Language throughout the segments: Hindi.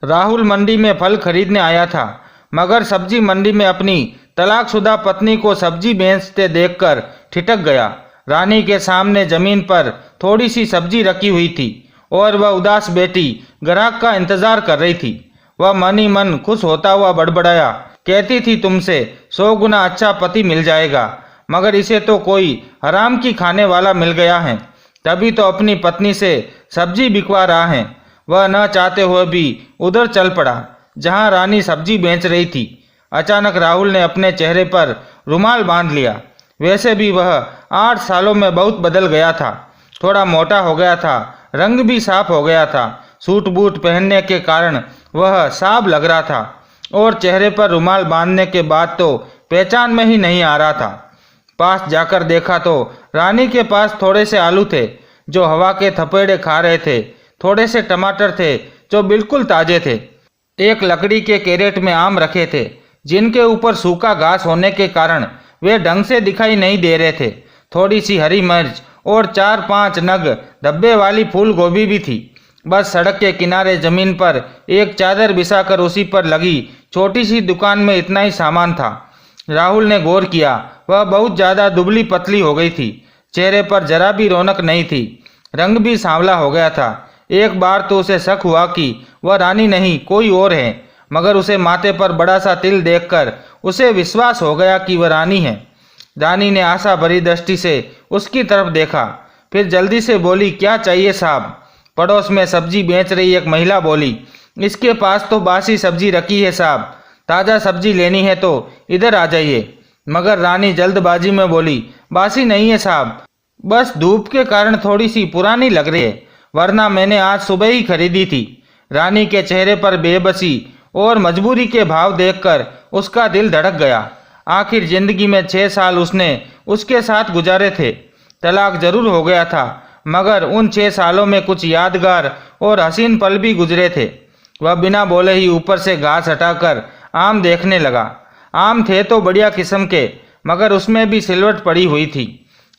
राहुल मंडी में फल खरीदने आया था, मगर सब्जी मंडी में अपनी तलाकशुदा पत्नी को सब्जी बेचते देखकर ठिठक गया। रानी के सामने जमीन पर थोड़ी सी सब्जी रखी हुई थी और वह उदास बेटी ग्राहक का इंतजार कर रही थी। वह मन ही मन खुश होता हुआ बड़बड़ाया, कहती थी तुमसे 100 गुना अच्छा पति मिल जाएगा, मगर इसे तो कोई हराम की खाने वाला मिल गया है, तभी तो अपनी पत्नी से सब्जी बिकवा रहा है। वह न चाहते हुए भी उधर चल पड़ा जहां रानी सब्जी बेच रही थी। अचानक राहुल ने अपने चेहरे पर रुमाल बांध लिया। वैसे भी वह 8 सालों में बहुत बदल गया था। थोड़ा मोटा हो गया था, रंग भी साफ हो गया था। सूट बूट पहनने के कारण वह साफ लग रहा था और चेहरे पर रुमाल बांधने के बाद तो पहचान में ही नहीं आ रहा था। पास जाकर देखा तो रानी के पास थोड़े से आलू थे जो हवा के थपेड़े खा रहे थे, थोड़े से टमाटर थे जो बिल्कुल ताजे थे। एक लकड़ी के कैरेट में आम रखे थे जिनके ऊपर सूखा घास होने के कारण वे ढंग से दिखाई नहीं दे रहे थे। थोड़ी सी हरी मिर्च और 4-5 नग धब्बे वाली फूल गोभी भी थी। बस सड़क के किनारे जमीन पर एक चादर बिछाकर उसी पर लगी छोटी सी दुकान में इतना ही सामान था। राहुल ने गौर किया, वह बहुत ज़्यादा दुबली पतली हो गई थी। चेहरे पर जरा भी रौनक नहीं थी, रंग भी सांवला हो गया था। एक बार तो उसे शक हुआ कि वह रानी नहीं कोई और है, मगर उसे माथे पर बड़ा सा तिल देखकर उसे विश्वास हो गया कि वह रानी है। रानी ने आशा भरी दृष्टि से उसकी तरफ देखा, फिर जल्दी से बोली, क्या चाहिए साहब? पड़ोस में सब्जी बेच रही एक महिला बोली, इसके पास तो बासी सब्जी रखी है साहब, ताज़ा सब्जी लेनी है तो इधर आ जाइए। मगर रानी जल्दबाजी में बोली, बासी नहीं है साहब, बस धूप के कारण थोड़ी सी पुरानी लग रही है, वरना मैंने आज सुबह ही खरीदी थी। रानी के चेहरे पर बेबसी और मजबूरी के भाव देखकर उसका दिल धड़क गया। आखिर जिंदगी में 6 साल उसने उसके साथ गुजारे थे। तलाक जरूर हो गया था, मगर उन 6 सालों में कुछ यादगार और हसीन पल भी गुजरे थे। वह बिना बोले ही ऊपर से घास हटाकर आम देखने लगा। आम थे तो बढ़िया किस्म के, मगर उसमें भी सिलवट पड़ी हुई थी।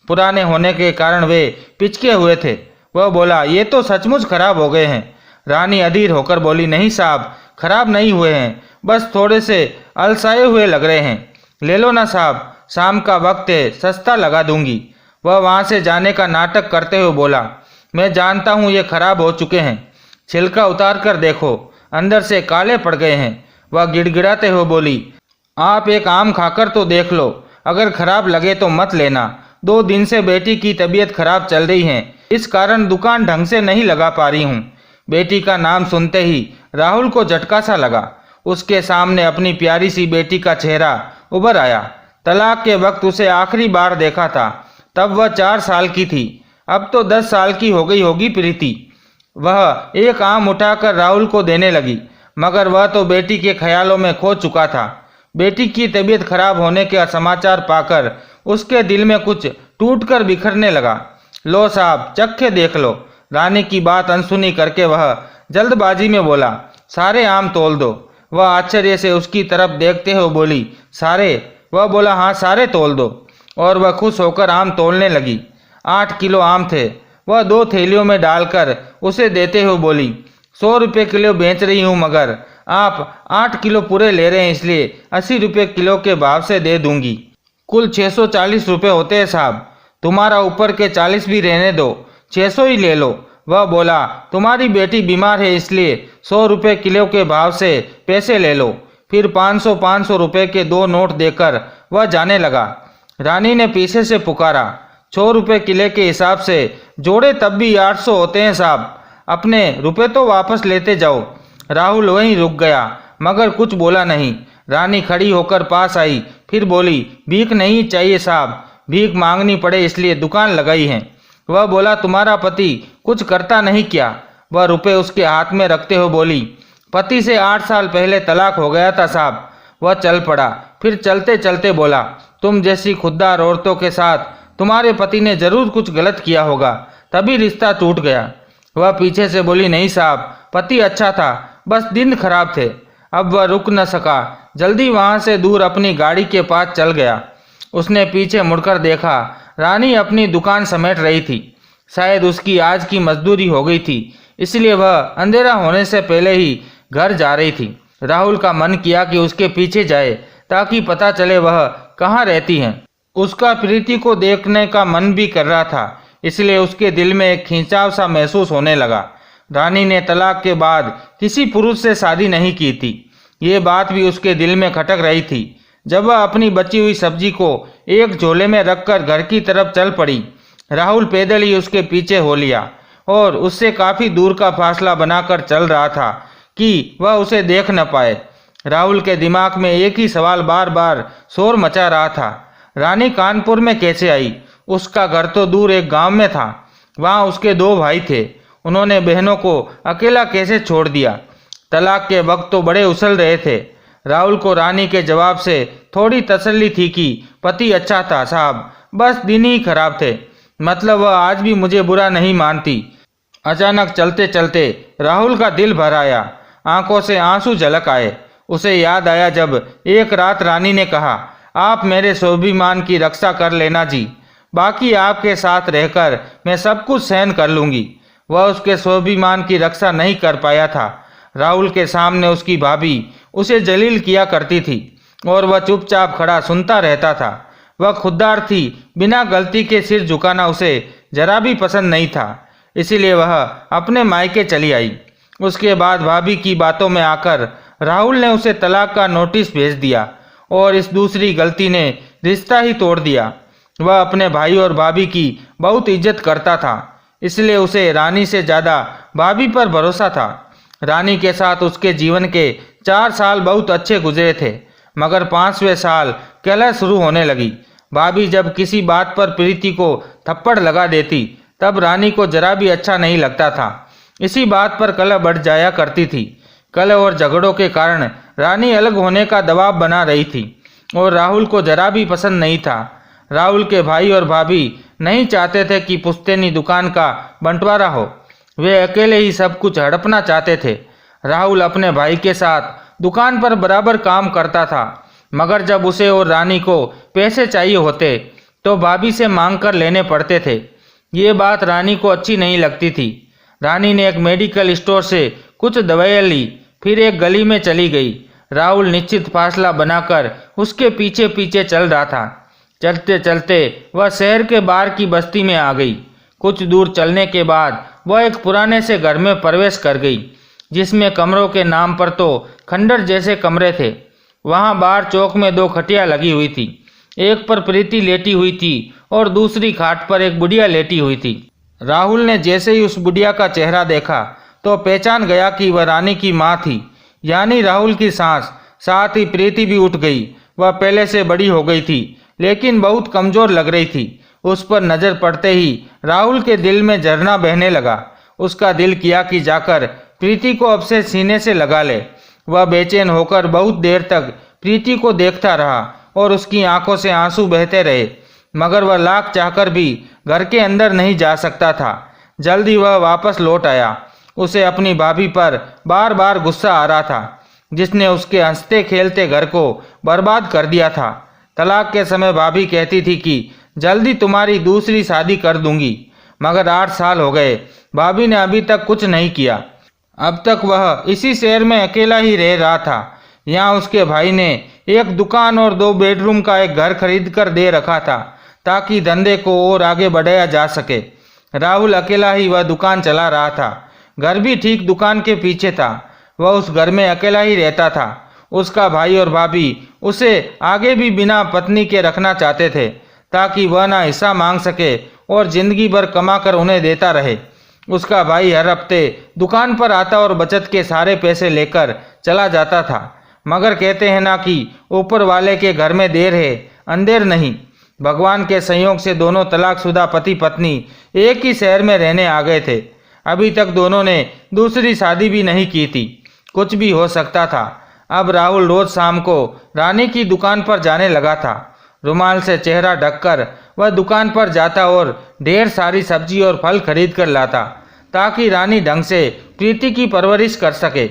पुराने होने के कारण वे पिचके हुए थे। वह बोला, ये तो सचमुच खराब हो गए हैं। रानी अधीर होकर बोली, नहीं साहब, खराब नहीं हुए हैं, बस थोड़े से अलसाए हुए लग रहे हैं। ले लो ना साहब, शाम का वक्त है, सस्ता लगा दूंगी। वह वहाँ से जाने का नाटक करते हुए बोला, मैं जानता हूँ ये खराब हो चुके हैं, छिलका उतार कर देखो, अंदर से काले पड़ गए हैं। वह गिड़गिड़ाते हुए बोली, आप एक आम खाकर तो देख लो, अगर खराब लगे तो मत लेना। 2 दिन से बेटी की तबीयत खराब चल रही है, इस कारण दुकान ढंग से नहीं लगा पा रही हूँ। बेटी का नाम सुनते ही राहुल को झटका सा लगा। उसके सामने अपनी प्यारी सी बेटी का चेहरा उभर आया। तलाक के वक्त उसे आखिरी बार देखा था, तब वह 4 साल की थी। अब तो 10 साल की हो गई होगी प्रीति। वह एक आम उठाकर राहुल को देने लगी, मगर वह तो बेटी के ख्यालों में खो चुका था। बेटी की तबीयत खराब होने का समाचार पाकर उसके दिल में कुछ टूटकर बिखरने लगा। लो साहब, चखे देख लो। रानी की बात अनसुनी करके वह जल्दबाजी में बोला, सारे आम तोल दो। वह आश्चर्य से उसकी तरफ देखते हुए बोली, सारे? वह बोला, हाँ सारे तोल दो। और वह खुश होकर आम तोलने लगी। 8 किलो आम थे। वह 2 थैलियों में डालकर उसे देते हुए बोली, 100 रुपये किलो बेच रही हूँ, मगर आप 8 किलो पूरे ले रहे हैं, इसलिए 80 रुपये किलो के भाव से दे दूंगी। कुल 640 रुपये होते हैं साहब, तुम्हारा ऊपर के 40 भी रहने दो, 600 ही ले लो। वह बोला, तुम्हारी बेटी बीमार है इसलिए 100 रुपये किलो के भाव से पैसे ले लो। फिर 500 रुपये के 2 नोट देकर वह जाने लगा। रानी ने पीछे से पुकारा, 100 रुपये किले के हिसाब से जोड़े तब भी 800 होते हैं साहब, अपने रुपये तो वापस लेते जाओ। राहुल वहीं रुक गया, मगर कुछ बोला नहीं। रानी खड़ी होकर पास आई, फिर बोली, भीख नहीं चाहिए साहब, भीख मांगनी पड़े इसलिए दुकान लगाई है। वह बोला, तुम्हारा पति कुछ करता नहीं क्या? वह रुपए उसके हाथ में रखते हुए बोली, पति से 8 साल पहले तलाक हो गया था साहब। वह चल पड़ा, फिर चलते चलते बोला, तुम जैसी खुददार औरतों के साथ तुम्हारे पति ने जरूर कुछ गलत किया होगा, तभी रिश्ता टूट गया। वह पीछे से बोली, नहीं साहब, पति अच्छा था, बस दिन खराब थे। अब वह रुक न सका, जल्दी वहां से दूर अपनी गाड़ी के पास चल गया। उसने पीछे मुड़कर देखा, रानी अपनी दुकान समेट रही थी। शायद उसकी आज की मजदूरी हो गई थी, इसलिए वह अंधेरा होने से पहले ही घर जा रही थी। राहुल का मन किया कि उसके पीछे जाए ताकि पता चले वह कहाँ रहती हैं। उसका प्रीति को देखने का मन भी कर रहा था, इसलिए उसके दिल में एक खिंचाव सा महसूस होने लगा। रानी ने तलाक के बाद किसी पुरुष से शादी नहीं की थी, ये बात भी उसके दिल में खटक रही थी। जब वह अपनी बची हुई सब्जी को एक झोले में रखकर घर की तरफ चल पड़ी, राहुल पैदल ही उसके पीछे हो लिया और उससे काफ़ी दूर का फासला बनाकर चल रहा था कि वह उसे देख न पाए। राहुल के दिमाग में एक ही सवाल बार बार शोर मचा रहा था, रानी कानपुर में कैसे आई? उसका घर तो दूर एक गांव में था, वहाँ उसके 2 भाई थे, उन्होंने बहनों को अकेला कैसे छोड़ दिया? तलाक के वक्त तो बड़े उछल रहे थे। राहुल को रानी के जवाब से थोड़ी तसल्ली थी कि पति अच्छा था साहब, बस दिन ही खराब थे, मतलब वह आज भी मुझे बुरा नहीं मानती। अचानक चलते चलते राहुल का दिल भर आया, आंखों से आंसू झलक आए। उसे याद आया जब एक रात रानी ने कहा, आप मेरे स्वाभिमान की रक्षा कर लेना जी, बाकी आपके साथ रहकर मैं सब कुछ सहन कर लूँगी। वह उसके स्वाभिमान की रक्षा नहीं कर पाया था। राहुल के सामने उसकी भाभी उसे जलील किया करती थी और वह चुपचाप खड़ा सुनता रहता था। वह खुददार थी, बिना गलती के सिर झुकाना उसे जरा भी पसंद नहीं था, इसीलिए वह अपने मायके चली आई। उसके बाद भाभी की बातों में आकर राहुल ने उसे तलाक का नोटिस भेज दिया और इस दूसरी गलती ने रिश्ता ही तोड़ दिया। वह अपने भाई और भाभी की बहुत इज्जत करता था, इसलिए उसे रानी से ज़्यादा भाभी पर भरोसा था। रानी के साथ उसके जीवन के 4 साल बहुत अच्छे गुजरे थे, मगर 5वें साल कलह शुरू होने लगी। भाभी जब किसी बात पर प्रीति को थप्पड़ लगा देती तब रानी को जरा भी अच्छा नहीं लगता था। इसी बात पर कलह बढ़ जाया करती थी। कलह और झगड़ों के कारण रानी अलग होने का दबाव बना रही थी और राहुल को जरा भी पसंद नहीं था। राहुल के भाई और भाभी नहीं चाहते थे कि पुश्तैनी दुकान का बंटवारा हो, वे अकेले ही सब कुछ हड़पना चाहते थे। राहुल अपने भाई के साथ दुकान पर बराबर काम करता था, मगर जब उसे और रानी को पैसे चाहिए होते तो भाभी से मांग कर लेने पड़ते थे। ये बात रानी को अच्छी नहीं लगती थी। रानी ने एक मेडिकल स्टोर से कुछ दवाइयाँ ली, फिर एक गली में चली गई। राहुल निश्चित फासला बनाकर उसके पीछे पीछे चल रहा था। चलते चलते वह शहर के बाहर की बस्ती में आ गई। कुछ दूर चलने के बाद वह एक पुराने से घर में प्रवेश कर गई, जिसमें कमरों के नाम पर तो खंडर जैसे कमरे थे। वहां बाहर चौक में 2 खटिया लगी हुई थी, एक पर प्रीति लेटी हुई थी और दूसरी खाट पर एक बुढ़िया लेटी हुई थी। राहुल ने जैसे ही उस बुढ़िया का चेहरा देखा तो पहचान गया कि वह रानी की माँ थी, यानी राहुल की सास। साथ ही प्रीति भी उठ गई। वह पहले से बड़ी हो गई थी, लेकिन बहुत कमजोर लग रही थी। उस पर नजर पड़ते ही राहुल के दिल में झरना बहने लगा। उसका दिल किया कि जाकर प्रीति को अब से सीने से लगा ले। वह बेचैन होकर बहुत देर तक प्रीति को देखता रहा और उसकी आंखों से आंसू बहते रहे, मगर वह लाख चाहकर भी घर के अंदर नहीं जा सकता था। जल्द ही वह वापस लौट आया। उसे अपनी भाभी पर बार बार गुस्सा आ रहा था, जिसने उसके हंसते खेलते घर को बर्बाद कर दिया था। तलाक के समय भाभी कहती थी कि जल्दी तुम्हारी दूसरी शादी कर दूंगी, मगर 8 साल हो गए, भाभी ने अभी तक कुछ नहीं किया। अब तक वह इसी शहर में अकेला ही रह रहा था। यहाँ उसके भाई ने एक दुकान और 2 बेडरूम का एक घर खरीद कर दे रखा था, ताकि धंधे को और आगे बढ़ाया जा सके। राहुल अकेला ही वह दुकान चला रहा था। घर भी ठीक दुकान के पीछे था। वह उस घर में अकेला ही रहता था। उसका भाई और भाभी उसे आगे भी बिना पत्नी के रखना चाहते थे, ताकि वह ना हिस्सा मांग सके और जिंदगी भर कमा कर उन्हें देता रहे। उसका भाई हर हफ्ते दुकान पर आता और बचत के सारे पैसे लेकर चला जाता था, मगर कहते हैं ना कि ऊपर वाले के घर में देर है अंधेर नहीं। भगवान के संयोग से दोनों तलाकशुदा पति पत्नी एक ही शहर में रहने आ गए थे। अभी तक दोनों ने दूसरी शादी भी नहीं की थी। कुछ भी हो सकता था। अब राहुल रोज शाम को रानी की दुकान पर जाने लगा था। रुमाल से चेहरा ढककर वह दुकान पर जाता और ढेर सारी सब्जी और फल खरीद कर लाता, ताकि रानी ढंग से प्रीति की परवरिश कर सके।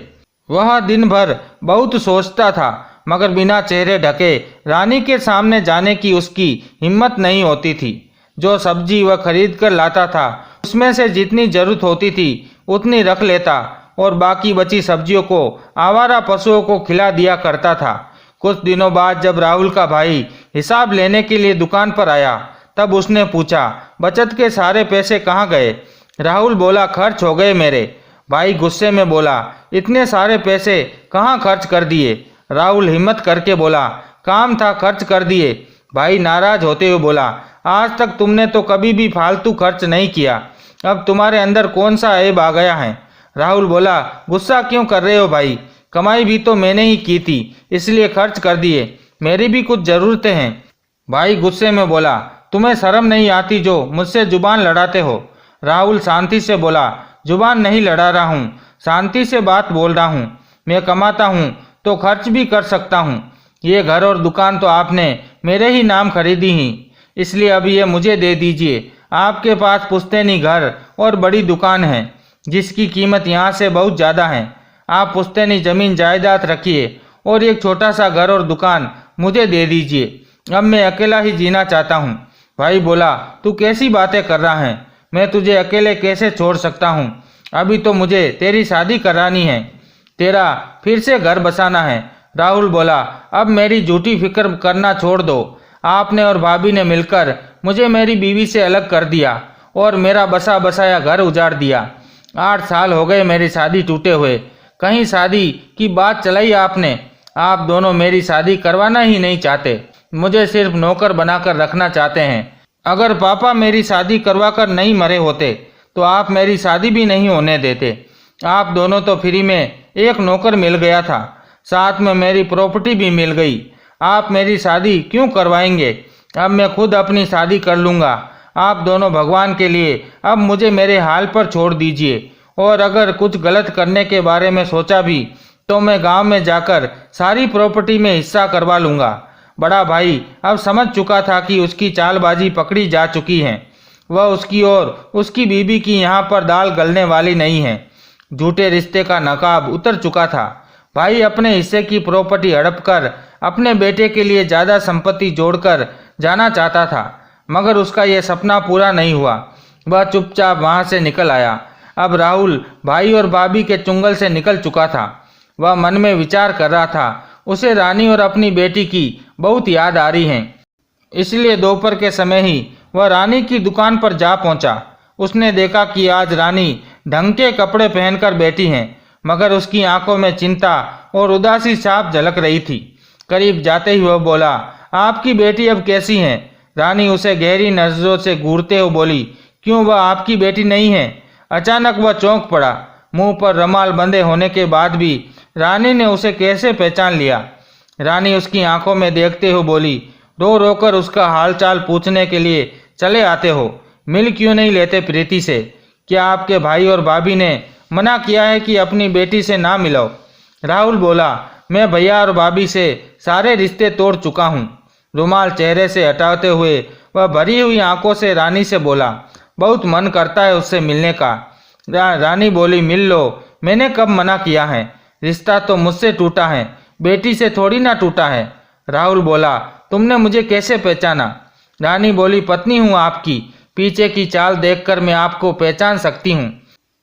वह दिन भर बहुत सोचता था, मगर बिना चेहरे ढके रानी के सामने जाने की उसकी हिम्मत नहीं होती थी। जो सब्जी वह खरीद कर लाता था, उसमें से जितनी जरूरत होती थी उतनी रख लेता और बाकी बची सब्जियों को आवारा पशुओं को खिला दिया करता था। कुछ दिनों बाद जब राहुल का भाई हिसाब लेने के लिए दुकान पर आया तब उसने पूछा, बचत के सारे पैसे कहाँ गए? राहुल बोला, खर्च हो गए मेरे। भाई गुस्से में बोला, इतने सारे पैसे कहाँ खर्च कर दिए? राहुल हिम्मत करके बोला, काम था खर्च कर दिए। भाई नाराज होते हुए बोला, आज तक तुमने तो कभी भी फालतू खर्च नहीं किया, अब तुम्हारे अंदर कौन सा ऐब आ गया है? राहुल बोला, गुस्सा क्यों कर रहे हो भाई, कमाई भी तो मैंने ही की थी, इसलिए खर्च कर दिए, मेरी भी कुछ ज़रूरतें हैं। भाई गुस्से में बोला, तुम्हें शर्म नहीं आती जो मुझसे जुबान लड़ाते हो? राहुल शांति से बोला, जुबान नहीं लड़ा रहा हूँ, शांति से बात बोल रहा हूँ। मैं कमाता हूँ तो खर्च भी कर सकता हूँ। ये घर और दुकान तो आपने मेरे ही नाम खरीदी ही, इसलिए अब ये मुझे दे दीजिए। आपके पास पुश्तैनी घर और बड़ी दुकान है जिसकी कीमत यहाँ से बहुत ज़्यादा है। आप पुश्तैनी ज़मीन जायदाद रखिए और एक छोटा सा घर और दुकान मुझे दे दीजिए। अब मैं अकेला ही जीना चाहता हूँ। भाई बोला, तू कैसी बातें कर रहा है? मैं तुझे अकेले कैसे छोड़ सकता हूँ? अभी तो मुझे तेरी शादी करानी है, तेरा फिर से घर बसाना है। राहुल बोला, अब मेरी झूठी फिक्र करना छोड़ दो। आपने और भाभी ने मिलकर मुझे मेरी बीवी से अलग कर दिया और मेरा बसा बसाया घर उजाड़ दिया। 8 साल हो गए मेरी शादी टूटे हुए, कहीं शादी की बात चलाई आपने? आप दोनों मेरी शादी करवाना ही नहीं चाहते, मुझे सिर्फ नौकर बनाकर रखना चाहते हैं। अगर पापा मेरी शादी करवा कर नहीं मरे होते तो आप मेरी शादी भी नहीं होने देते। आप दोनों तो फ्री में एक नौकर मिल गया था, साथ में मेरी प्रॉपर्टी भी मिल गई। आप मेरी शादी क्यों करवाएंगे? अब मैं खुद अपनी शादी कर लूँगा। आप दोनों भगवान के लिए अब मुझे मेरे हाल पर छोड़ दीजिए, और अगर कुछ गलत करने के बारे में सोचा भी तो मैं गांव में जाकर सारी प्रॉपर्टी में हिस्सा करवा लूँगा। बड़ा भाई अब समझ चुका था कि उसकी चालबाजी पकड़ी जा चुकी है। वह उसकी और उसकी बीबी की यहाँ पर दाल गलने वाली नहीं है। झूठे रिश्ते का नकाब उतर चुका था। भाई अपने हिस्से की प्रॉपर्टी हड़प कर अपने बेटे के लिए ज़्यादा संपत्ति जोड़कर जाना चाहता था, मगर उसका यह सपना पूरा नहीं हुआ। वह चुपचाप वहाँ से निकल आया। अब राहुल भाई और भाभी के चुंगल से निकल चुका था। वह मन में विचार कर रहा था, उसे रानी और अपनी बेटी की बहुत याद आ रही है। इसलिए दोपहर के समय ही वह रानी की दुकान पर जा पहुंचा। उसने देखा कि आज रानी ढंग के कपड़े पहनकर बैठी हैं, मगर उसकी आंखों में चिंता और उदासी साफ झलक रही थी। करीब जाते ही वह बोला, आपकी बेटी अब कैसी है? रानी उसे गहरी नजरों से घूरते हुए बोली, क्यों, वह आपकी बेटी नहीं है? अचानक वह चौंक पड़ा। मुंह पर रुमाल बंधे होने के बाद भी रानी ने उसे कैसे पहचान लिया? रानी उसकी आंखों में देखते हुए बोली, रो रो कर उसका हालचाल पूछने के लिए चले आते हो, मिल क्यों नहीं लेते प्रीति से? क्या आपके भाई और भाभी ने मना किया है कि अपनी बेटी से ना मिलो? राहुल बोला, मैं भैया और भाभी से सारे रिश्ते तोड़ चुका हूँ। रुमाल चेहरे से हटाते हुए वह भरी हुई आंखों से रानी से बोला, बहुत मन करता है उससे मिलने का। रानी बोली, मिल लो, मैंने कब मना किया है? रिश्ता तो मुझसे टूटा है, बेटी से थोड़ी ना टूटा है। राहुल बोला, तुमने मुझे कैसे पहचाना? रानी बोली, पत्नी हूँ आपकी, पीछे की चाल देखकर मैं आपको पहचान सकती हूँ।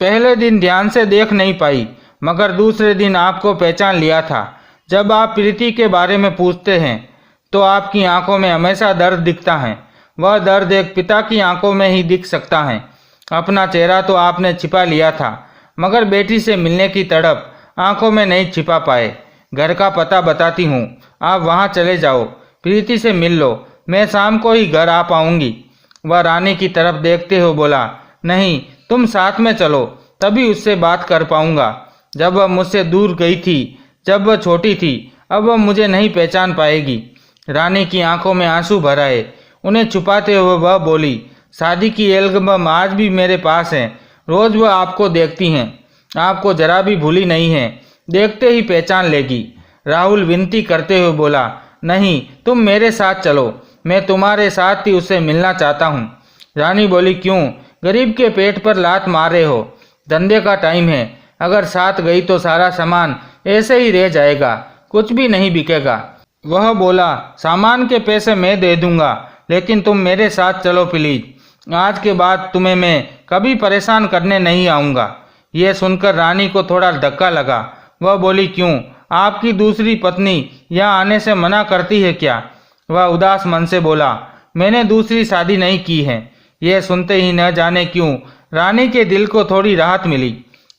पहले दिन ध्यान से देख नहीं पाई, मगर दूसरे दिन आपको पहचान लिया था। जब आप प्रीति के बारे में पूछते हैं तो आपकी आंखों में हमेशा दर्द दिखता है। वह दर्द एक पिता की आंखों में ही दिख सकता है। अपना चेहरा तो आपने छिपा लिया था, मगर बेटी से मिलने की तड़प आंखों में नहीं छिपा पाए। घर का पता बताती हूँ, आप वहाँ चले जाओ, प्रीति से मिल लो, मैं शाम को ही घर आ पाऊंगी। वह रानी की तरफ देखते हुए बोला, नहीं, तुम साथ में चलो, तभी उससे बात कर पाऊंगा। जब वह मुझसे दूर गई थी, जब वह छोटी थी, अब वह मुझे नहीं पहचान पाएगी। रानी की आंखों में आंसू भर आए। उन्हें छुपाते हुए वह बोली, शादी की एल्बम आज भी मेरे पास है, रोज वह आपको देखती हैं, आपको जरा भी भूली नहीं है, देखते ही पहचान लेगी। राहुल विनती करते हुए बोला, नहीं, तुम मेरे साथ चलो, मैं तुम्हारे साथ ही उससे मिलना चाहता हूँ। रानी बोली, क्यों, गरीब के पेट पर लात मार रहे हो? धंधे का टाइम है, अगर साथ गई तो सारा सामान ऐसे ही रह जाएगा, कुछ भी नहीं बिकेगा। वह बोला, सामान के पैसे मैं दे दूंगा, लेकिन तुम मेरे साथ चलो प्लीज। आज के बाद तुम्हें मैं कभी परेशान करने नहीं आऊँगा। यह सुनकर रानी को थोड़ा धक्का लगा। वह बोली, क्यों, आपकी दूसरी पत्नी यहाँ आने से मना करती है क्या? वह उदास मन से बोला, मैंने दूसरी शादी नहीं की है। यह सुनते ही न जाने क्यों रानी के दिल को थोड़ी राहत मिली।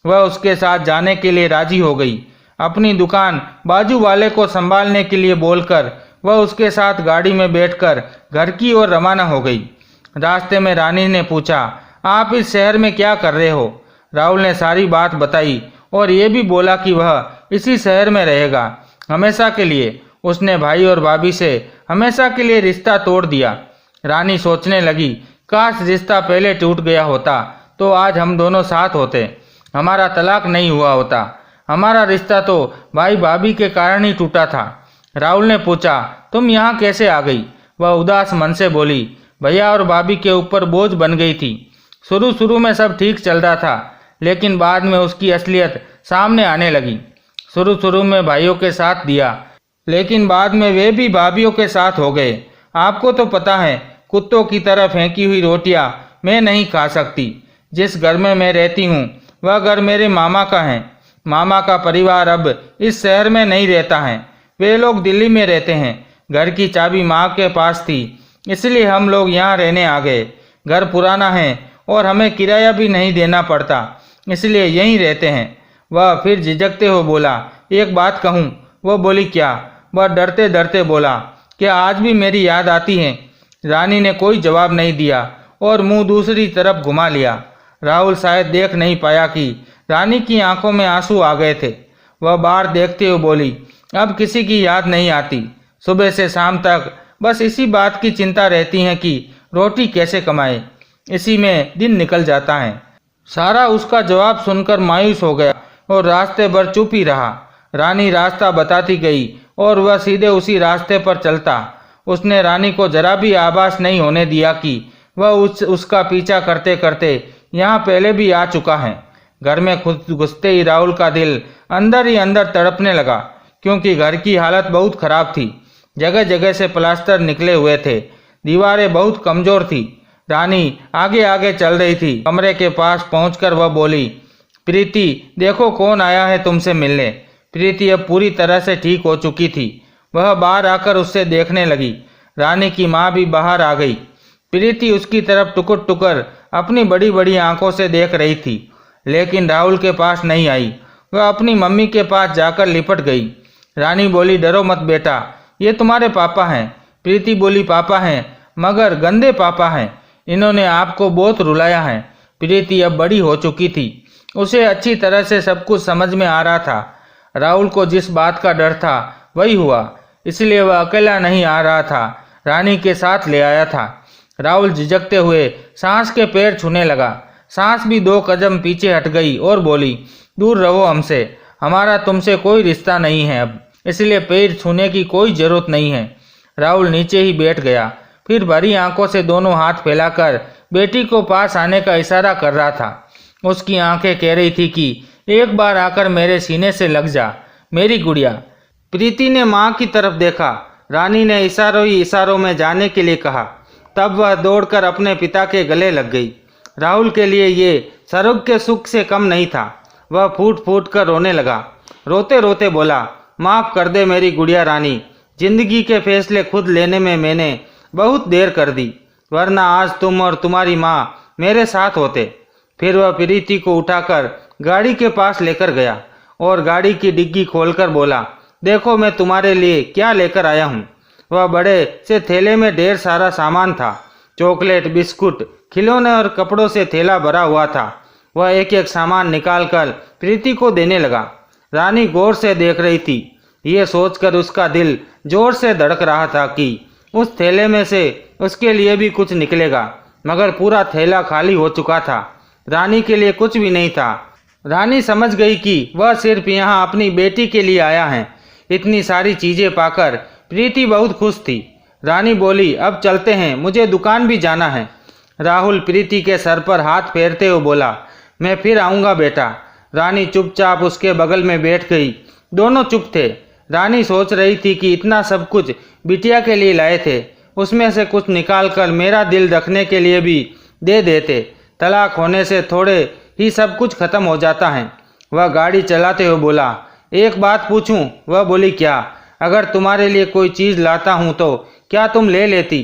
वह उसके साथ जाने के लिए राजी हो गई। अपनी दुकान बाजू वाले को संभालने के लिए बोलकर वह उसके साथ गाड़ी में बैठकर घर की ओर रवाना हो गई। रास्ते में रानी ने पूछा, आप इस शहर में क्या कर रहे हो? राहुल ने सारी बात बताई और ये भी बोला कि वह इसी शहर में रहेगा हमेशा के लिए। उसने भाई और भाभी से हमेशा के लिए रिश्ता तोड़ दिया। रानी सोचने लगी, काश रिश्ता पहले टूट गया होता तो आज हम दोनों साथ होते, हमारा तलाक नहीं हुआ होता। हमारा रिश्ता तो भाई भाभी के कारण ही टूटा था। राहुल ने पूछा, तुम यहाँ कैसे आ गई? वह उदास मन से बोली, भैया और भाभी के ऊपर बोझ बन गई थी। शुरू शुरू में सब ठीक चल रहा था, लेकिन बाद में उसकी असलियत सामने आने लगी। शुरू शुरू में भाइयों के साथ दिया, लेकिन बाद में वे भी भाभीियों के साथ हो गए। आपको तो पता है, कुत्तों की तरह फेंकी हुई रोटियां मैं नहीं खा सकती। जिस घर में मैं रहती हूँ वह घर मेरे मामा का है। मामा का परिवार अब इस शहर में नहीं रहता है, वे लोग दिल्ली में रहते हैं। घर की चाबी माँ के पास थी, इसलिए हम लोग यहाँ रहने आ गए। घर पुराना है और हमें किराया भी नहीं देना पड़ता, इसलिए यहीं रहते हैं। वह फिर झिझकते हुए बोला, एक बात कहूँ? वह बोली, क्या? वह डरते डरते बोला, क्या आज भी मेरी याद आती है? रानी ने कोई जवाब नहीं दिया और मुंह दूसरी तरफ घुमा लिया। राहुल शायद देख नहीं पाया कि रानी की आंखों में आंसू आ गए थे। वह बाहर देखते हुए बोली, अब किसी की याद नहीं आती। सुबह से शाम तक बस इसी बात की चिंता रहती है कि रोटी कैसे कमाए। इसी में दिन निकल जाता है। सारा उसका जवाब सुनकर मायूस हो गया और रास्ते भर चुप ही रहा। रानी रास्ता बताती गई और वह सीधे उसी रास्ते पर चलता। उसने रानी को जरा भी आभास नहीं होने दिया कि वह उसका पीछा करते करते यहाँ पहले भी आ चुका है। घर में खुद घुसते ही राहुल का दिल अंदर ही अंदर तड़पने लगा, क्योंकि घर की हालत बहुत खराब थी। जगह जगह से प्लास्टर निकले हुए थे, दीवारें बहुत कमजोर थी। रानी आगे आगे चल रही थी। कमरे के पास पहुंचकर वह बोली, प्रीति, देखो कौन आया है तुमसे मिलने। प्रीति अब पूरी तरह से ठीक हो चुकी थी। वह बाहर आकर उससे देखने लगी। रानी की माँ भी बाहर आ गई। प्रीति उसकी तरफ टुकुर टुकर अपनी बड़ी बड़ी आंखों से देख रही थी, लेकिन राहुल के पास नहीं आई। वह अपनी मम्मी के पास जाकर लिपट गई। रानी बोली, डरो मत बेटा, ये तुम्हारे पापा हैं। प्रीति बोली, पापा हैं, मगर गंदे पापा हैं। इन्होंने आपको बहुत रुलाया है। प्रीति अब बड़ी हो चुकी थी, उसे अच्छी तरह से सब कुछ समझ में आ रहा था। राहुल को जिस बात का डर था वही हुआ, इसलिए वह अकेला नहीं आ रहा था, रानी के साथ ले आया था। राहुल झिझकते हुए सांस के पैर छूने लगा। सांस भी 2 कदम पीछे हट गई और बोली, दूर रहो हमसे, हमारा तुमसे कोई रिश्ता नहीं है अब, इसलिए पैर छूने की कोई जरूरत नहीं है। राहुल नीचे ही बैठ गया, फिर भरी आंखों से दोनों हाथ फैलाकर बेटी को पास आने का इशारा कर रहा था। उसकी आंखें कह रही थी कि एक बार आकर मेरे सीने से लग जा, मेरी गुड़िया। प्रीति ने माँ की तरफ देखा। रानी ने इशारों ही इशारों में जाने के लिए कहा। तब वह दौड़कर अपने पिता के गले लग गई। राहुल के लिए ये स्वर्ग के सुख से कम नहीं था। वह फूट फूट कर रोने लगा। रोते रोते बोला, माफ़ कर दे मेरी गुड़िया रानी, जिंदगी के फैसले खुद लेने में मैंने बहुत देर कर दी, वरना आज तुम और तुम्हारी माँ मेरे साथ होते। फिर वह प्रीति को उठाकर गाड़ी के पास लेकर गया और गाड़ी की डिग्गी खोलकर बोला, देखो मैं तुम्हारे लिए क्या लेकर आया हूँ। वह बड़े से थैले में ढेर सारा सामान था। चॉकलेट, बिस्कुट, खिलौने और कपड़ों से थैला भरा हुआ था। वह एक एक सामान निकालकर प्रीति को देने लगा। रानी गौर से देख रही थी। ये सोचकर उसका दिल जोर से धड़क रहा था कि उस थैले में से उसके लिए भी कुछ निकलेगा, मगर पूरा थैला खाली हो चुका था। रानी के लिए कुछ भी नहीं था। रानी समझ गई कि वह सिर्फ यहाँ अपनी बेटी के लिए आया है। इतनी सारी चीजें पाकर प्रीति बहुत खुश थी। रानी बोली, अब चलते हैं, मुझे दुकान भी जाना है। राहुल प्रीति के सर पर हाथ फेरते हुए बोला, मैं फिर आऊँगा बेटा। रानी चुपचाप उसके बगल में बैठ गई। दोनों चुप थे। रानी सोच रही थी कि इतना सब कुछ बिटिया के लिए लाए थे, उसमें से कुछ निकाल कर मेरा दिल रखने के लिए भी दे देते। तलाक होने से थोड़े ही सब कुछ खत्म हो जाता है। वह गाड़ी चलाते हुए बोला, एक बात पूछूं? वह बोली, क्या? अगर तुम्हारे लिए कोई चीज़ लाता हूं तो क्या तुम ले लेती?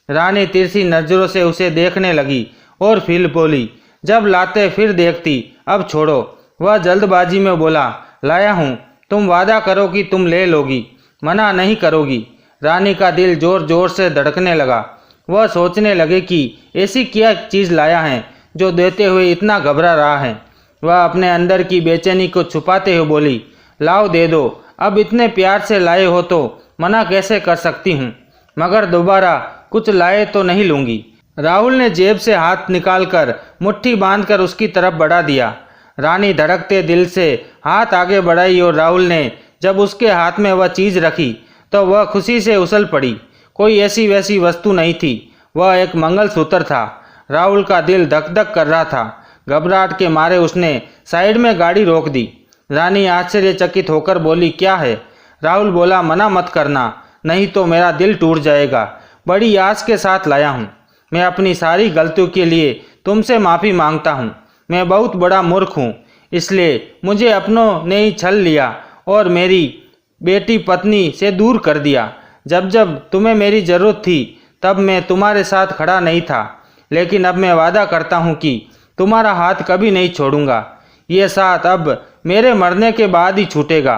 रानी तिरछी नज़रों से उसे देखने लगी और फिर बोली, जब लाते फिर देखती, अब छोड़ो। वह जल्दबाजी में बोला, लाया हूँ, तुम वादा करो कि तुम ले लोगी, मना नहीं करोगी। रानी का दिल जोर जोर से धड़कने लगा। वह सोचने लगे कि ऐसी क्या चीज़ लाया है जो देते हुए इतना घबरा रहा है। वह अपने अंदर की बेचैनी को छुपाते हुए बोली, लाओ दे दो, अब इतने प्यार से लाए हो तो मना कैसे कर सकती हूँ, मगर दोबारा कुछ लाए तो नहीं लूँगी। राहुल ने जेब से हाथ निकालकर मुट्ठी बांधकर उसकी तरफ बढ़ा दिया। रानी धड़कते दिल से हाथ आगे बढ़ाई और राहुल ने जब उसके हाथ में वह चीज़ रखी तो वह खुशी से उछल पड़ी। कोई ऐसी वैसी वस्तु नहीं थी, वह एक मंगलसूत्र था। राहुल का दिल धक धक कर रहा था। घबराहट के मारे उसने साइड में गाड़ी रोक दी। रानी आश्चर्यचकित होकर बोली, क्या है? राहुल बोला, मना मत करना, नहीं तो मेरा दिल टूट जाएगा। बड़ी आस के साथ लाया हूँ। मैं अपनी सारी गलतियों के लिए तुमसे माफ़ी मांगता हूँ। मैं बहुत बड़ा मूर्ख हूँ, इसलिए मुझे अपनों ने ही छल लिया और मेरी बेटी पत्नी से दूर कर दिया। जब जब तुम्हें मेरी ज़रूरत थी तब मैं तुम्हारे साथ खड़ा नहीं था, लेकिन अब मैं वादा करता हूँ कि तुम्हारा हाथ कभी नहीं छोड़ूंगा। ये साथ अब मेरे मरने के बाद ही छूटेगा।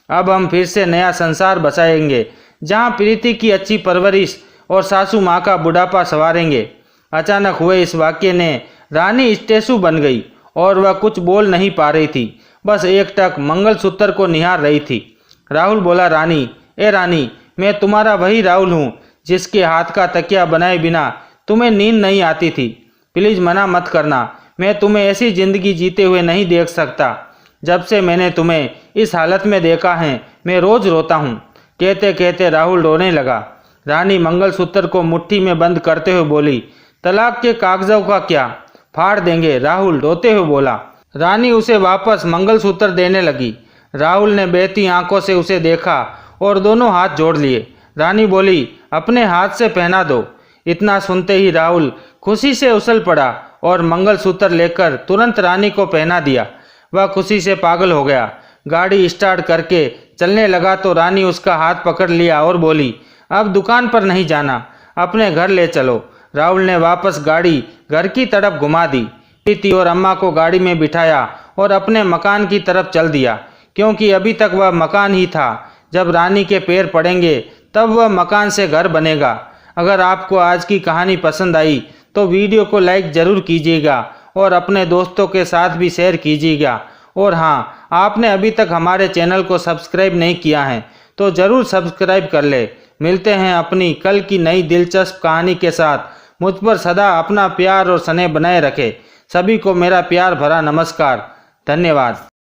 अब हम फिर से नया संसार बसाएंगे, जहाँ प्रीति की अच्छी परवरिश और सासू माँ का बुढ़ापा संवारेंगे। अचानक हुए इस वाक्य ने रानी स्टेसु बन गई और वह कुछ बोल नहीं पा रही थी, बस एकटक मंगलसूत्र को निहार रही थी। राहुल बोला, रानी, ए रानी, मैं तुम्हारा वही राहुल हूँ जिसके हाथ का तकिया बनाए बिना तुम्हें नींद नहीं आती थी। प्लीज़ मना मत करना, मैं तुम्हें ऐसी ज़िंदगी जीते हुए नहीं देख सकता। जब से मैंने तुम्हें इस हालत में देखा है मैं रोज़ रोता हूँ। कहते कहते राहुल रोने लगा। रानी मंगलसूत्र को मुट्ठी में बंद करते हुए बोली, तलाक के कागजों का क्या? फाड़ देंगे, राहुल रोते हुए बोला। रानी उसे वापस मंगलसूत्र देने लगी। राहुल ने बहती आंखों से उसे देखा और दोनों हाथ जोड़ लिए। रानी बोली, अपने हाथ से पहना दो। इतना सुनते ही राहुल खुशी से उछल पड़ा और मंगलसूत्र लेकर तुरंत रानी को पहना दिया। वह खुशी से पागल हो गया। गाड़ी स्टार्ट करके चलने लगा तो रानी उसका हाथ पकड़ लिया और बोली, अब दुकान पर नहीं जाना, अपने घर ले चलो। राहुल ने वापस गाड़ी घर की तरफ घुमा दी। प्रीति और अम्मा को गाड़ी में बिठाया और अपने मकान की तरफ चल दिया, क्योंकि अभी तक वह मकान ही था। जब रानी के पैर पड़ेंगे तब वह मकान से घर बनेगा। अगर आपको आज की कहानी पसंद आई तो वीडियो को लाइक ज़रूर कीजिएगा और अपने दोस्तों के साथ भी शेयर कीजिएगा। और हाँ, आपने अभी तक हमारे चैनल को सब्सक्राइब नहीं किया है तो ज़रूर सब्सक्राइब कर ले। मिलते हैं अपनी कल की नई दिलचस्प कहानी के साथ। मुझ पर सदा अपना प्यार और स्नेह बनाए रखे। सभी को मेरा प्यार भरा नमस्कार। धन्यवाद।